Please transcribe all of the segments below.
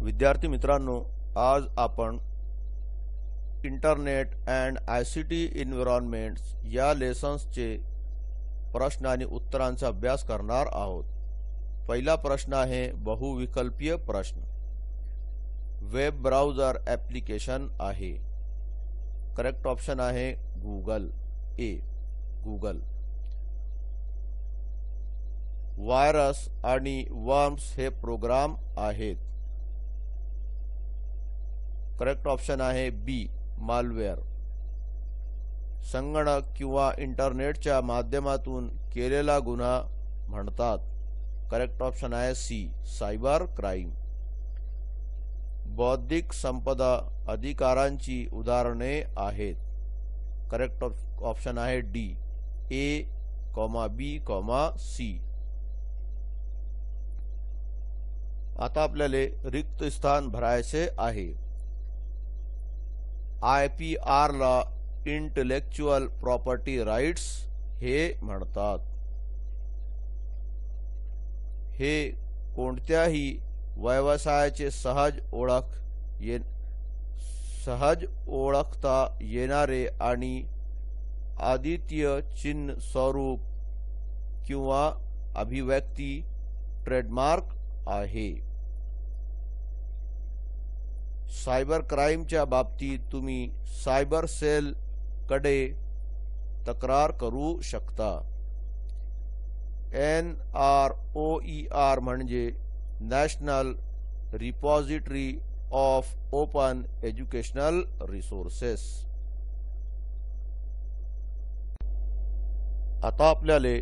विद्यार्थी मित्रांनो, आज आपण इंटरनेट अँड ICT एन्व्हायरमेंट्स या लेसन्सचे प्रश्न आणि उत्तरांचा अभ्यास करणार आहोत। पहिला प्रश्न आहे बहुविकल्पीय प्रश्न। वेब ब्राउझर ॲप्लिकेशन आहे। करेक्ट ऑप्शन आहे गूगल, ए गूगल। व्हायरस आणि वर्म्स हे प्रोग्राम आहेत। करेक्ट ऑप्शन आहे बी मालवेअर। संगणक किंवा इंटरनेटच्या माध्यमातून केलेला गुन्हा म्हणतात। करेक्ट ऑप्शन आहे सी सायबर क्राईम। बौद्धिक संपदा अधिकारांची उदाहरणे आहेत। करेक्ट ऑप्शन आहे डी ए, बी, सी। आता आपल्याला रिक्त स्थान भरायचे आहे। IPR ला इंटेलेक्चुअल प्रॉपर्टी राइट्स हे म्हणतात। हे कोणत्याही व्यवसायाचे सहज ओळखता येणारे आणि अद्वितीय चिन्ह, स्वरूप किंवा अभिव्यक्ती ट्रेडमार्क आहे। सायबर क्राईमच्या बाबतीत तुम्ही सायबर सेल कडे तक्रार करू शकता। NROER म्हणजे national repository of open educational resources. आता आपल्याला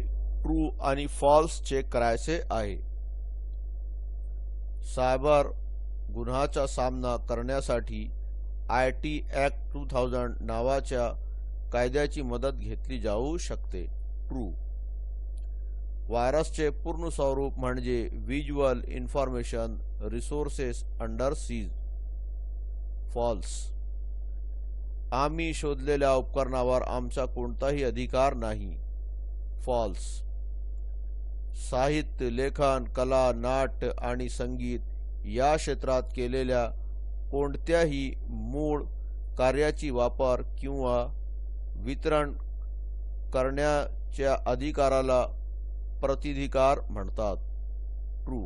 ट्रू आणि फॉल्स चेक करायचे आहे। सायबर गुन्ह्याचा सामना करण्यासाठी IT ॲक्ट 2000 नावाच्या कायद्याची मदत घेतली जाऊ शकते। ट्रू। व्हायरसचे पूर्ण स्वरूप म्हणजे visual information resources under siege. फॉल्स। आम्ही शोधलेल्या उपकरणावर आमचा कोणताही अधिकार नाही। फॉल्स। साहित्य, लेखन, कला, नाट्य आणि संगीत या क्षेत्रात केलेल्या कोणत्याही मूळ कार्याची वापर किंवा वितरण करण्याच्या अधिकाराला प्रतिधिकार म्हणतात। ट्रू।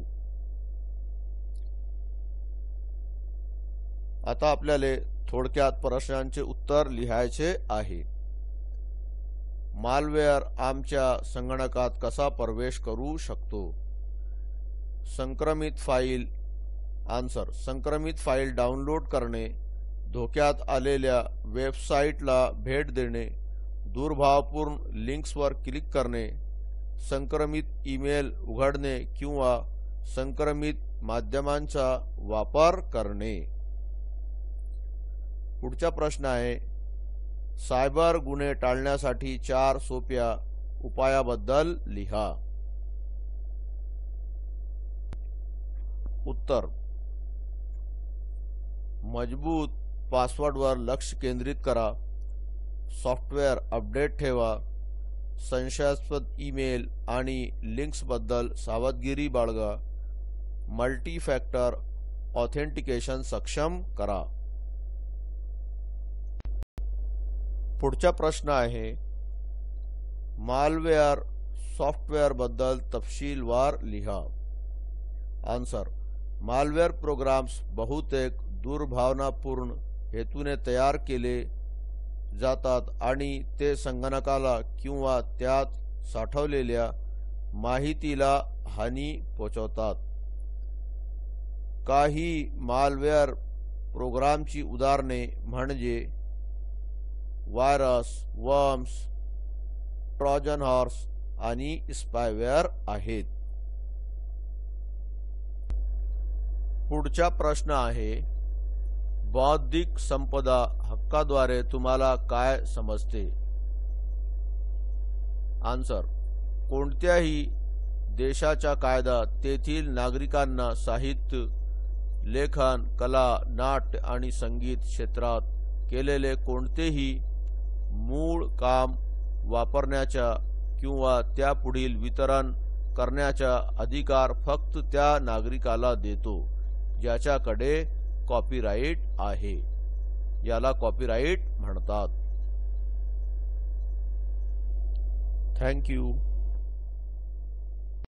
आता आपल्याला थोडक्यात प्रश्नांचे उत्तर लिहायचे आहे। मालवेअर आमच्या संगणकात कसा प्रवेश करू शकतो? संक्रमित फाईल। आन्सर, संक्रमित फाईल डाउनलोड करणे, धोक्यात आलेल्या वेबसाईटला भेट देणे, दुर्भावपूर्ण लिंक्सवर क्लिक करणे, संक्रमित ईमेल उघडणे किंवा संक्रमित माध्यमांचा वापर करणे। पुढचा प्रश्न आहे सायबर गुन्हे टाळण्यासाठी 4 सोप्या उपायाबद्दल लिहा। उत्तर, मजबूत पासवर्डवर लक्ष केंद्रित करा, सॉफ्टवेअर अपडेट ठेवा, संशयास्पद ईमेल आणि लिंक्सबद्दल सावधगिरी बाळगा, मल्टी फॅक्टर ऑथेंटिकेशन सक्षम करा। पुढचा प्रश्न आहे मालवेअर सॉफ्टवेअरबद्दल तपशीलवार लिहा। आन्सर, मालवेअर प्रोग्राम्स बहुतेक दुर्भावनापूर्ण हेतूने तयार केले जातात आणि ते संगणकाला किंवा त्यात साठवलेल्या माहितीला हानी पोहोचवतात। काही मालवेअर प्रोग्रामची उदाहरणे म्हणजे व्हायरस, वर्म्स, ट्रोजन हॉर्स आणि स्पायवेअर आहेत। पुढचा प्रश्न आहे बौद्धिक संपदा हक्काद्वारे तुम्हाला काय समजते? आन्सर, कोणत्याही देशाचा कायदा तेथील नागरिकांना साहित्य, लेखन, कला, नाट्य आणि संगीत क्षेत्रात केलेले कोणतेही मूळ काम वापरण्याचा किंवा त्यापुढील वितरण करण्याचा अधिकार फक्त त्या नागरिकाला देतो। ज्याच्याकडे कॉपीराइट आहे, याला कॉपीराइट म्हणतात. Thank you.